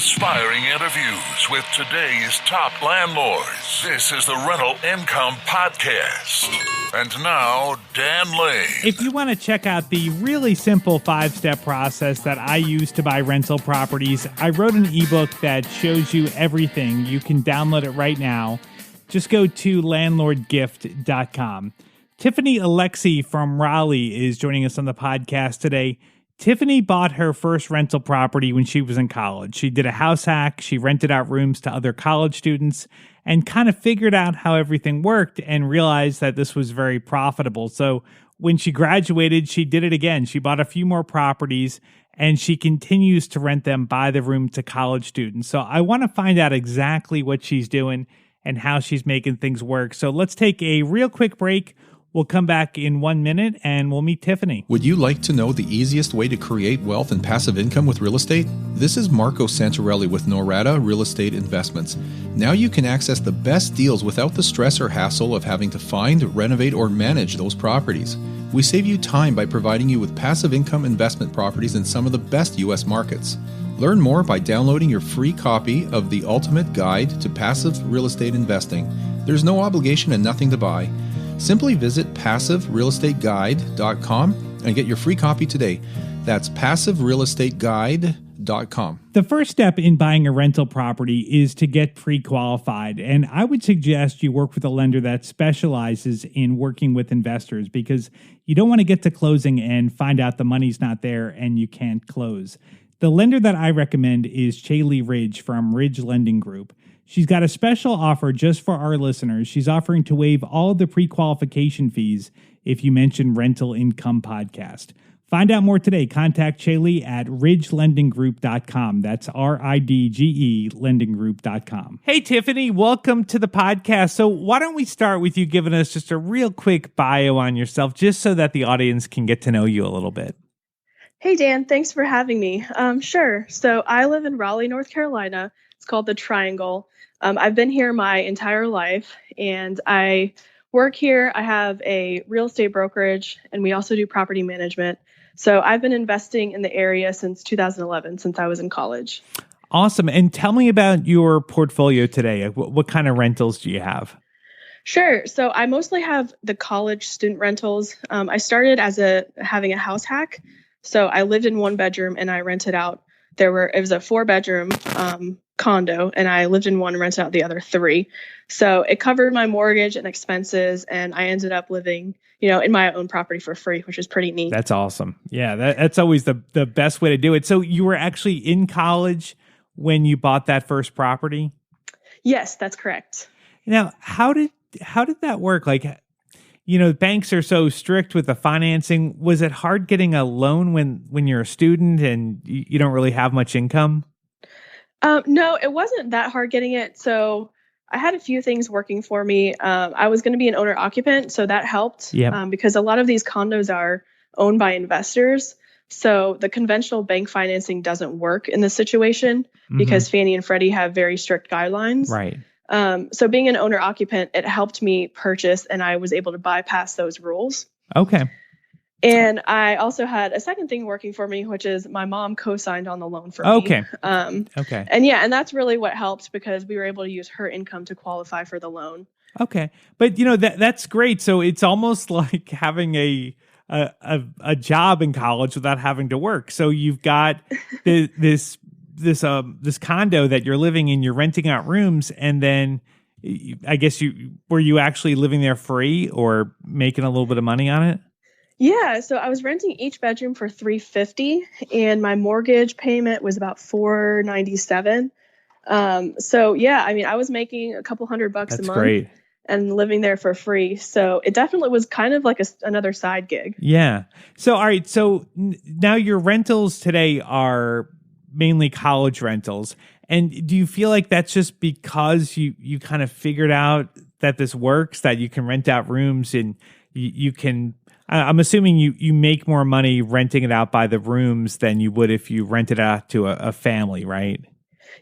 inspiring interviews with today's top landlords. This is the Rental Income Podcast. And now, Dan Lane. If you want to check out the really simple 5-step process that I use to buy rental properties, I wrote an ebook that shows you everything. You can download it right now. Just go to landlordgift.com. Tiffany Alexy from Raleigh is joining us on the podcast today. Tiffany bought her first rental property when she was in college. She did a house hack. She rented out rooms to other college students and kind of figured out how everything worked and realized that this was very profitable. So when she graduated, she did it again. She bought a few more properties and she continues to rent them by the room to college students. So I want to find out exactly what she's doing and how she's making things work. So let's take a real quick break. We'll come back in 1 minute and we'll meet Tiffany. Would you like to know the easiest way to create wealth and passive income with real estate? This is Marco Santarelli with Norada Real Estate Investments. Now you can access the best deals without the stress or hassle of having to find, renovate, or manage those properties. We save you time by providing you with passive income investment properties in some of the best U.S. markets. Learn more by downloading your free copy of The Ultimate Guide to Passive Real Estate Investing. There's no obligation and nothing to buy. Simply visit passiverealestateguide.com and get your free copy today. That's passiverealestateguide.com. The first step in buying a rental property is to get pre-qualified. And I would suggest you work with a lender that specializes in working with investors because you don't want to get to closing and find out the money's not there and you can't close. The lender that I recommend is Chaley Ridge from Ridge Lending Group. She's got a special offer just for our listeners. She's offering to waive all the pre-qualification fees if you mention Rental Income Podcast. Find out more today. Contact Chaley at ridgelendinggroup.com. That's RIDGE lendinggroup.com. Hey, Tiffany, welcome to the podcast. So why don't we start with you giving us just a real quick bio on yourself, just so that the audience can get to know you a little bit. Hey, Dan, thanks for having me. Sure. So I live in Raleigh, North Carolina. It's called the Triangle. I've been here my entire life, and I work here. I have a real estate brokerage, and we also do property management. So I've been investing in the area since 2011, since I was in college. Awesome. And tell me about your portfolio today. What kind of rentals do you have? Sure. So I mostly have the college student rentals. I started as having a house hack. So I lived in one bedroom and I rented out. It was a 4-bedroom condo, and I lived in one and rented out the other 3. So it covered my mortgage and expenses, and I ended up living, in my own property for free, which is pretty neat. That's awesome. Yeah, that's always the best way to do it. So you were actually in college when you bought that first property? Yes, that's correct. Now, how did that work? Like, banks are so strict with the financing. Was it hard getting a loan when you're a student and you don't really have much income? No, it wasn't that hard getting it. So I had a few things working for me. I was going to be an owner occupant, so that helped. Because a lot of these condos are owned by investors. So the conventional bank financing doesn't work in this situation because Fannie and Freddie have very strict guidelines. Right. So being an owner occupant, it helped me purchase, and I was able to bypass those rules. Okay. And I also had a second thing working for me, which is my mom co-signed on the loan for me. Okay. Okay. And that's really what helped because we were able to use her income to qualify for the loan. Okay. But that's great. So it's almost like having a job in college without having to work. So you've got this condo that you're living in, you're renting out rooms, and then I guess were you actually living there free or making a little bit of money on it? Yeah, so I was renting each bedroom for $350, and my mortgage payment was about $497. So yeah, I was making a couple $100 a month. That's great. And living there for free. So it definitely was kind of like another side gig. Yeah. So all right. So now your rentals today are mainly college rentals. And do you feel like that's just because you kind of figured out that this works, that you can rent out rooms and you can, I'm assuming you make more money renting it out by the rooms than you would if you rented it out to a family, right?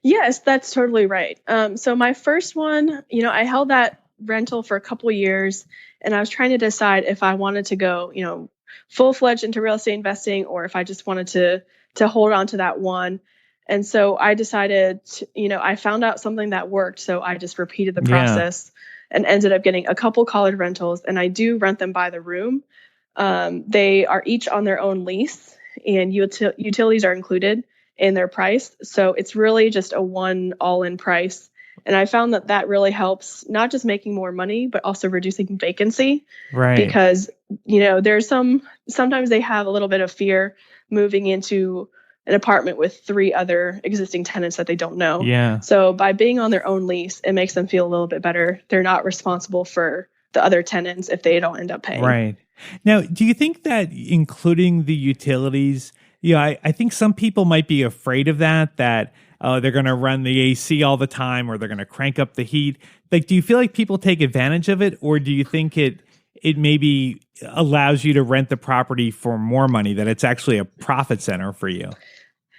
Yes, that's totally right. So my first one, I held that rental for a couple of years, and I was trying to decide if I wanted to go, full-fledged into real estate investing or if I just wanted to hold on to that one. And so I decided, I found out something that worked. So I just repeated the Yeah. process and ended up getting a couple college rentals, and I do rent them by the room. They are each on their own lease, and utilities are included in their price. So it's really just a one all-in price. And I found that really helps, not just making more money, but also reducing vacancy. Right. Because, there's sometimes they have a little bit of fear moving into an apartment with 3 other existing tenants that they don't know. Yeah. So by being on their own lease, it makes them feel a little bit better. They're not responsible for the other tenants if they don't end up paying. Right. Now, do you think that including the utilities, I think some people might be afraid of that they're going to run the AC all the time or they're going to crank up the heat. Like, do you feel like people take advantage of it, or do you think it maybe allows you to rent the property for more money, that it's actually a profit center for you?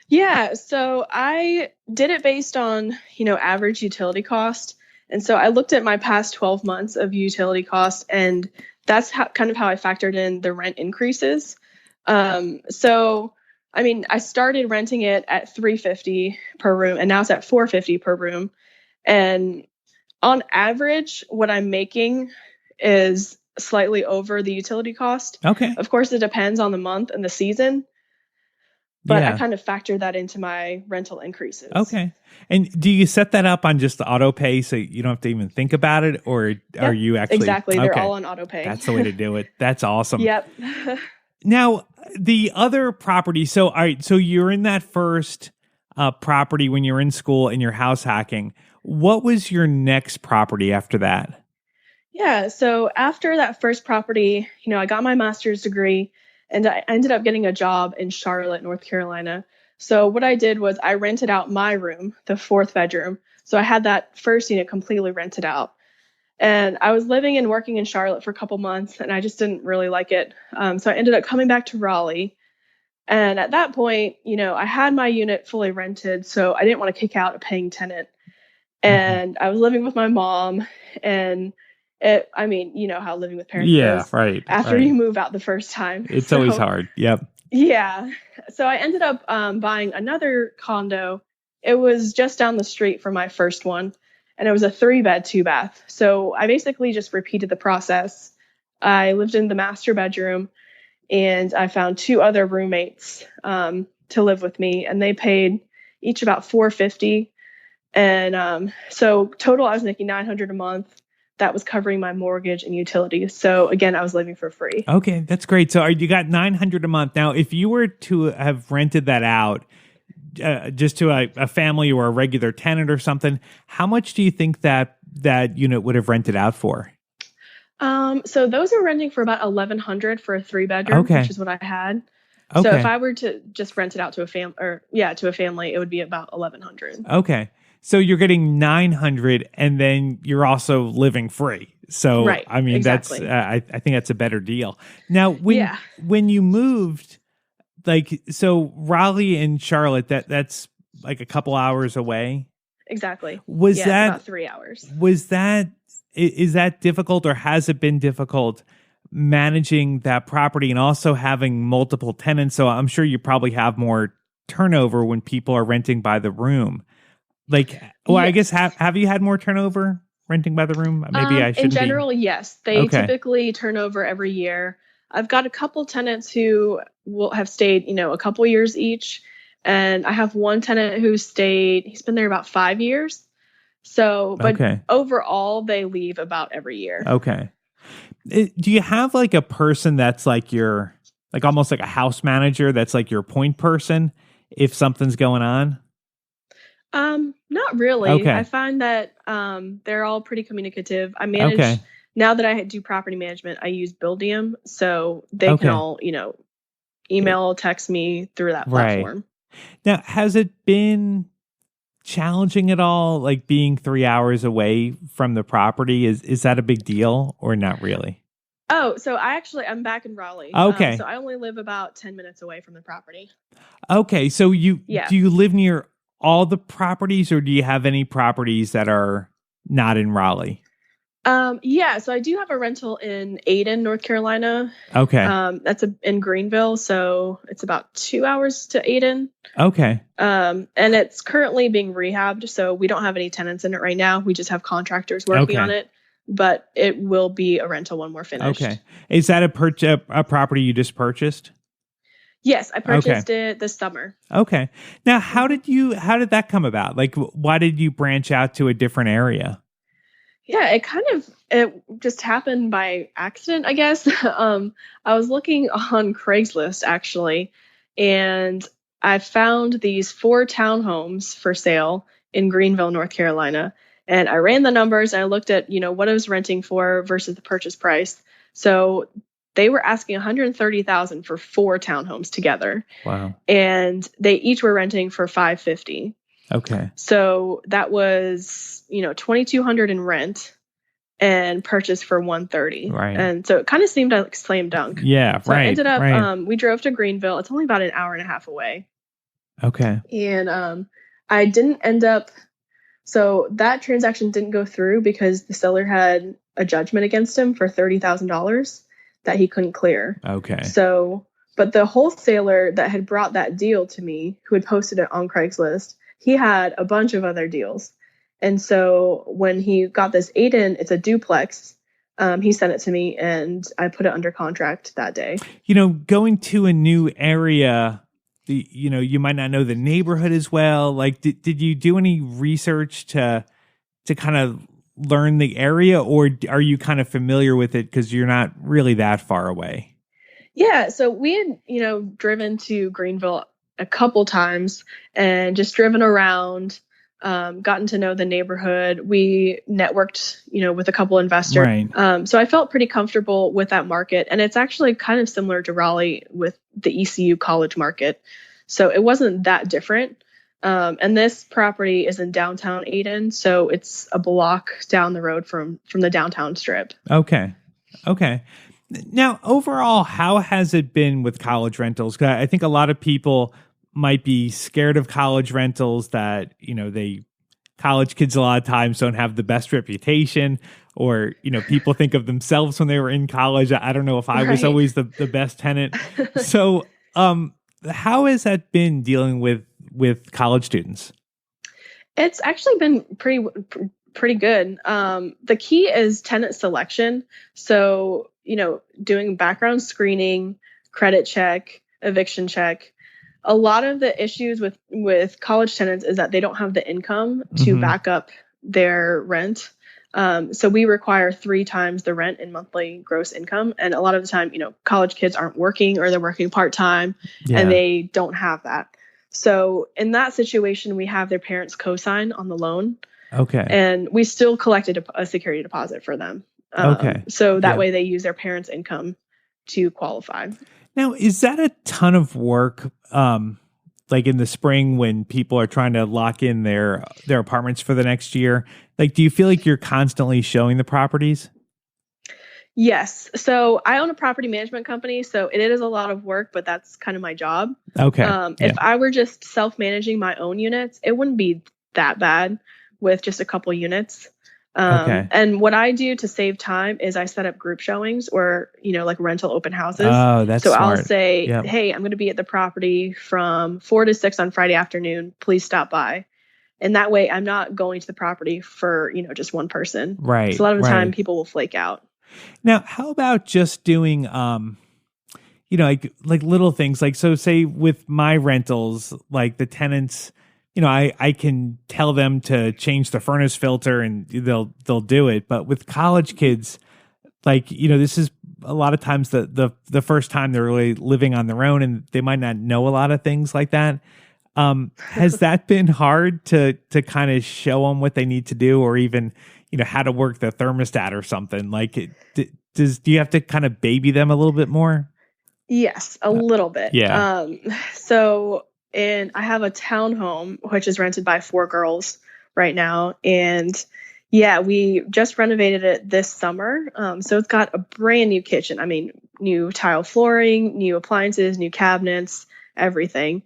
Yeah, so I did it based on, average utility cost. And so I looked at my past 12 months of utility cost, and that's kind of how I factored in the rent increases. I started renting it at $350 per room, and now it's at $450 per room. And on average, what I'm making is slightly over the utility cost. Okay. Of course, it depends on the month and the season, but Yeah. I kind of factor that into my rental increases. Okay. And do you set that up on just the auto pay so you don't have to even think about it, or are you actually? Exactly. They're Okay. all on auto pay. That's the way to do it. That's awesome. Yep. Now, the other property. So, all right. So you're in that first property when you're in school and you're house hacking. What was your next property after that? Yeah. So after that first property, I got my master's degree, and I ended up getting a job in Charlotte, North Carolina. So what I did was I rented out my room, the 4th bedroom. So I had that first unit completely rented out. And I was living and working in Charlotte for a couple months, and I just didn't really like it. So I ended up coming back to Raleigh. And at that point, I had my unit fully rented, so I didn't want to kick out a paying tenant. And I was living with my mom, and you know how living with parents is. Right. After you move out the first time. It's always hard. Yep. Yeah. So I ended up buying another condo. It was just down the street from my first one, and it was a 3-bed, 2-bath. So I basically just repeated the process. I lived in the master bedroom, and I found 2 other roommates to live with me, and they paid each about $450. And so total, I was making $900 a month. That was covering my mortgage and utilities. So again, I was living for free. Okay, that's great. So you got $900 a month. Now, if you were to have rented that out just to a family or a regular tenant or something, how much do you think that unit would have rented out for? So those are renting for about $1,100 for a 3-bedroom, Okay. which is what I had. Okay. So if I were to just rent it out to a family, it would be about $1,100. Okay. So you're getting $900, and then you're also living free. So, right, I mean, exactly. that's I think that's a better deal. Now, when you moved, so Raleigh and Charlotte, that's like a couple hours away. Exactly. Was that about 3 hours? Is that difficult, or has it been difficult managing that property and also having multiple tenants? So I'm sure you probably have more turnover when people are renting by the room. I guess have you had more turnover renting by the room? Maybe I shouldn't. In general, yes. They typically turn over every year. I've got a couple tenants who will have stayed, a couple years each. And I have one tenant who stayed, he's been there about 5 years. So, but overall, they leave about every year. Okay. Do you have a person that's your, almost like a house manager that's your point person if something's going on? Not really. Okay. I find that they're all pretty communicative. I manage now that I do property management, I use Buildium, so they can all, email, text me through that platform. Now, has it been challenging at all, being 3 hours away from the property? Is that a big deal or not really? Oh, so I'm back in Raleigh. Okay. So I only live about 10 minutes away from the property. Okay. So do you live near all the properties, or do you have any properties that are not in Raleigh? Yeah, so I do have a rental in Ayden, North Carolina. Okay. That's in Greenville, so it's about 2 hours to Ayden. Okay. And it's currently being rehabbed, so we don't have any tenants in it right now. We just have contractors working on it, but it will be a rental when we're finished. Okay. Is that a property you just purchased? Yes, I purchased it this summer. Okay. Now, how did that come about? Like, why did you branch out to a different area? Yeah, it just happened by accident, I guess. I was looking on Craigslist actually, and I found these 4 townhomes for sale in Greenville, North Carolina. And I ran the numbers and I looked at, what I was renting for versus the purchase price. So they were asking $130,000 for 4 townhomes together. Wow. And they each were renting for $550,000. Okay. So that was, $2,200 in rent and purchase for $130,000. Right. And so it kind of seemed like slam dunk. Yeah. So right. I ended up, right. We drove to Greenville. It's only about an hour and a half away. Okay. And I didn't end up, so that transaction didn't go through because the seller had a judgment against him for $30,000 that he couldn't clear. Okay. So, but the wholesaler that had brought that deal to me, who had posted it on Craigslist, he had a bunch of other deals. And so when he got this Ayden, it's a duplex. He sent it to me and I put it under contract that day. Going to a new area, you might not know the neighborhood as well. Like, did you do any research to kind of learn the area, or are you kind of familiar with it because you're not really that far away? Yeah. So we had, driven to Greenville a couple times and just driven around, gotten to know the neighborhood. We networked, with a couple investors. Right. So I felt pretty comfortable with that market. And it's actually kind of similar to Raleigh with the ECU college market. So it wasn't that different. And this property is in downtown Ayden. So it's a block down the road from the downtown strip. Okay. Now, overall, how has it been with college rentals? 'Cause I think a lot of people might be scared of college rentals, that, college kids a lot of times don't have the best reputation, or, people think of themselves when they were in college. I don't know if I was always the best tenant. So, how has that been dealing with college students? It's actually been pretty good. The key is tenant selection. So, doing background screening, credit check, eviction check. A lot of the issues with college tenants is that they don't have the income to back up their rent. So we require 3 times the rent in monthly gross income. And a lot of the time, college kids aren't working, or they're working part-time and they don't have that. So in that situation, we have their parents co-sign on the loan. Okay. And we still collected a security deposit for them. So that way they use their parents' income to qualify. Now, is that a ton of work? Like in the spring when people are trying to lock in their apartments for the next year? Like, do you feel like you're constantly showing the properties? Yes. So I own a property management company, so it is a lot of work, but that's kind of my job. Okay. If I were just self-managing my own units, it wouldn't be that bad with just a couple units. And what I do to save time is I set up group showings, or, like rental open houses. Oh, that's so smart. I'll say, hey, I'm going to be at the property from 4 to 6 on Friday afternoon. Please stop by. And that way I'm not going to the property for, just one person. Right. So a lot of the time people will flake out. Now, how about just doing, like little things, like, so say with my rentals, like the tenants, I can tell them to change the furnace filter and they'll do it. But with college kids, like, this is a lot of times the first time they're really living on their own, and they might not know a lot of things like that. Has that been hard to kind of show them what they need to do, or even, how to work the thermostat or something? Like, do you have to kind of baby them a little bit more? Yes, a little bit. Yeah. And I have a townhome, which is rented by 4 girls right now. And yeah, we just renovated it this summer. So it's got a brand new kitchen. I mean, new tile flooring, new appliances, new cabinets, everything.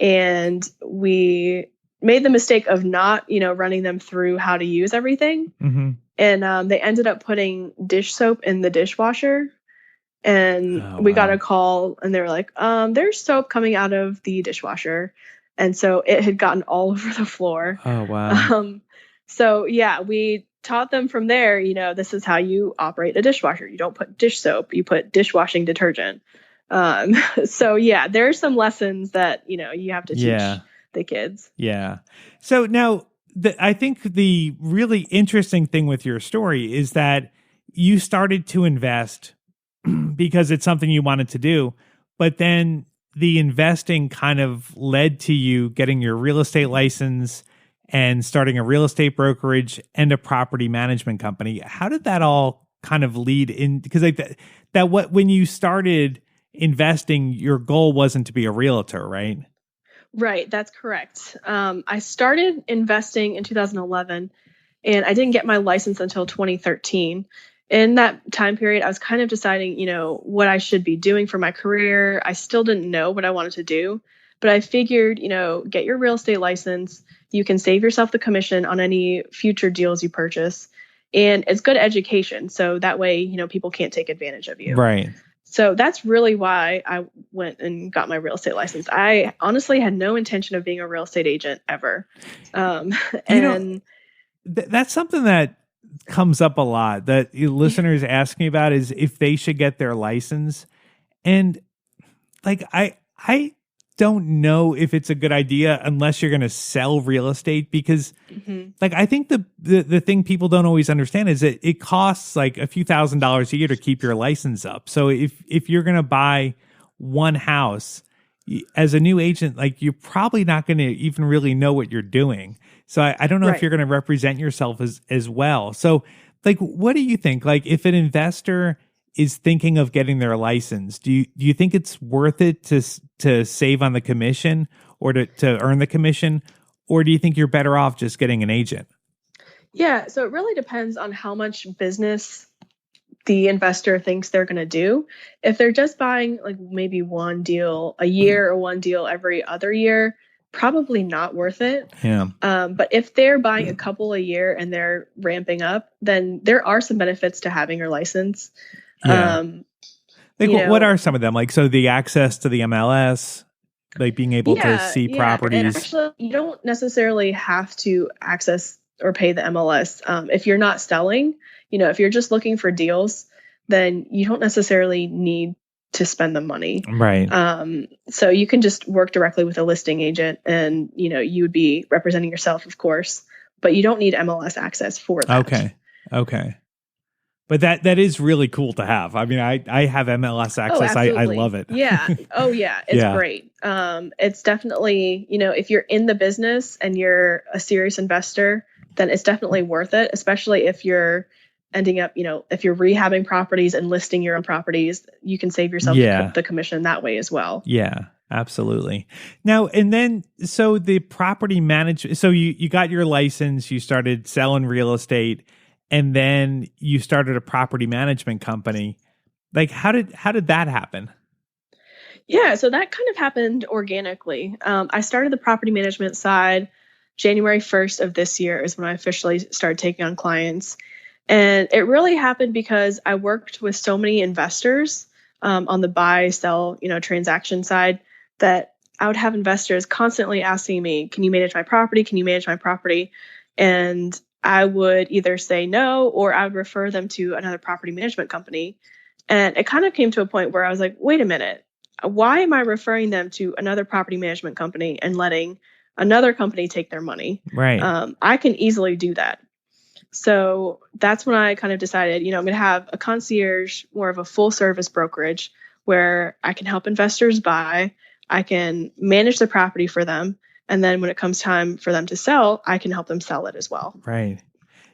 And me made the mistake of not, running them through how to use everything. Mm-hmm. And they ended up putting dish soap in the dishwasher. And Oh, we got wow. a call and they were like, there's soap coming out of the dishwasher. And so it had gotten all over the floor. Oh, wow. So yeah, we taught them from there, this is how you operate a dishwasher. You don't put dish soap, you put dishwashing detergent. So yeah, there are some lessons that, you have to teach the kids. Yeah. So now I think the really interesting thing with your story is that you started to invest because it's something you wanted to do, but then the investing kind of led to you getting your real estate license and starting a real estate brokerage and a property management company. How did that all kind of lead in? Because like when you started investing, your goal wasn't to be a realtor, right? Right, that's correct. I started investing in 2011, and I didn't get my license until 2013. In that time period, I was kind of deciding, what I should be doing for my career. I still didn't know what I wanted to do, but I figured, get your real estate license. You can save yourself the commission on any future deals you purchase. And it's good education. So that way, people can't take advantage of you. Right. So that's really why I went and got my real estate license. I honestly had no intention of being a real estate agent ever. That's something that comes up a lot that listeners ask me about is if they should get their license. And like, I don't know if it's a good idea unless you're going to sell real estate because like, I think the thing people don't always understand is that it costs like a few $1,000s a year to keep your license up. So if you're going to buy one house as a new agent, like you're probably not going to even really know what you're doing. So I don't know if you're going to represent yourself as well. So like, what do you think? Like if an investor is thinking of getting their license, do you think it's worth it to save on the commission or to earn the commission? Or do you think you're better off just getting an agent? Yeah, so it really depends on how much business the investor thinks they're going to do. If they're just buying like maybe one deal a year or one deal every other year, probably not worth it. Yeah. But if they're buying a couple a year and they're ramping up, then there are some benefits to having your license. Yeah. What are some of them? Like, so the access to the MLS, like being able to see properties. And actually, you don't necessarily have to access or pay the MLS. If you're not selling, if you're just looking for deals, then you don't necessarily need to spend the money. Right. So you can just work directly with a listing agent and, you would be representing yourself, of course, but you don't need MLS access for that. Okay. But that is really cool to have. I mean, I have MLS access. I love it. Yeah. Oh, yeah. It's great. It's definitely, if you're in the business and you're a serious investor, then it's definitely worth it, especially if you're ending up, if you're rehabbing properties and listing your own properties, you can save yourself the commission that way as well. Yeah, absolutely. Now, and then, so the property management, so you got your license, you started selling real estate, and then you started a property management company. Like, how did that happen? Yeah, so that kind of happened organically. I started the property management side January 1st of this year is when I officially started taking on clients. And it really happened because I worked with so many investors on the buy, sell, transaction side that I would have investors constantly asking me, can you manage my property? Can you manage my property? And I would either say no, or I would refer them to another property management company. And it kind of came to a point where I was like, wait a minute, why am I referring them to another property management company and letting another company take their money? Right. I can easily do that. So that's when I kind of decided, I'm going to have a concierge, more of a full service brokerage where I can help investors buy, I can manage the property for them. And then when it comes time for them to sell, I can help them sell it as well. Right.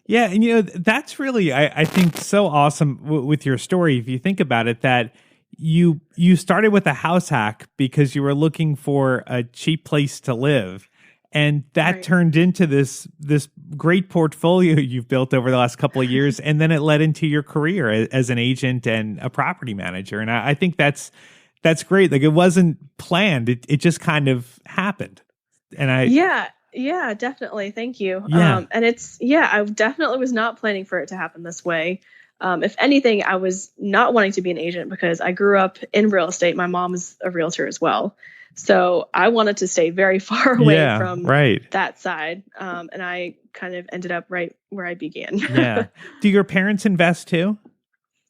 Yeah. And, that's really, I think, so awesome with your story. If you think about it, that you started with a house hack because you were looking for a cheap place to live. And that turned into this great portfolio you've built over the last couple of years. And then it led into your career as an agent and a property manager. And I think that's great. Like, it wasn't planned. It just kind of happened. And Yeah, definitely. Thank you. Yeah. And I definitely was not planning for it to happen this way. If anything, I was not wanting to be an agent because I grew up in real estate. My mom is a realtor as well. So I wanted to stay very far away Yeah, from right. that side. And I kind of ended up right where I began. Yeah. Do your parents invest too?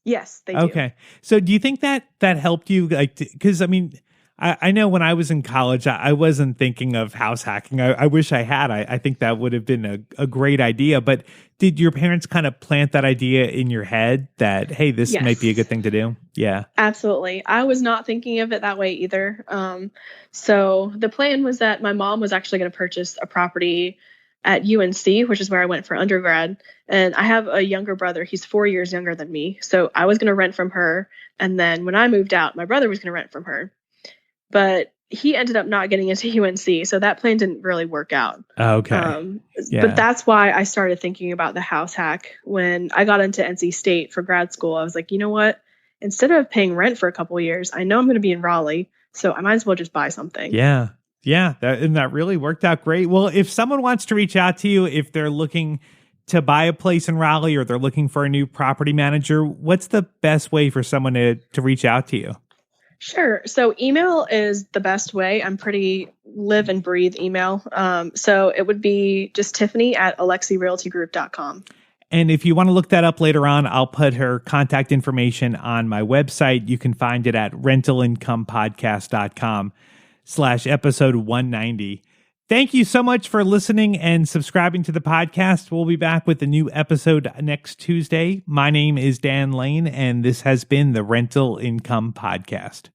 Yes, they do. Okay. So do you think that helped you? Like, because I mean, I know when I was in college, I wasn't thinking of house hacking. I wish I had. I think that would have been a great idea. But did your parents kind of plant that idea in your head that, hey, this might be a good Yes. thing to do? Yeah. Absolutely. I was not thinking of it that way either. So the plan was that my mom was actually going to purchase a property at UNC, which is where I went for undergrad. And I have a younger brother. He's 4 years younger than me. So I was going to rent from her. And then when I moved out, my brother was going to rent from her. But he ended up not getting into UNC. So that plan didn't really work out. Okay. But that's why I started thinking about the house hack. When I got into NC State for grad school, I was like, you know what? Instead of paying rent for a couple of years, I know I'm going to be in Raleigh, so I might as well just buy something. Yeah. Yeah. That really worked out great. Well, if someone wants to reach out to you, if they're looking to buy a place in Raleigh or they're looking for a new property manager, what's the best way for someone to reach out to you? Sure. So email is the best way. I'm pretty live and breathe email. So it would be just Tiffany at alexyrealtygroup.com. And if you want to look that up later on, I'll put her contact information on my website. You can find it at rentalincomepodcast.com/episode 190. Thank you so much for listening and subscribing to the podcast. We'll be back with a new episode next Tuesday. My name is Dan Lane, and this has been the Rental Income Podcast.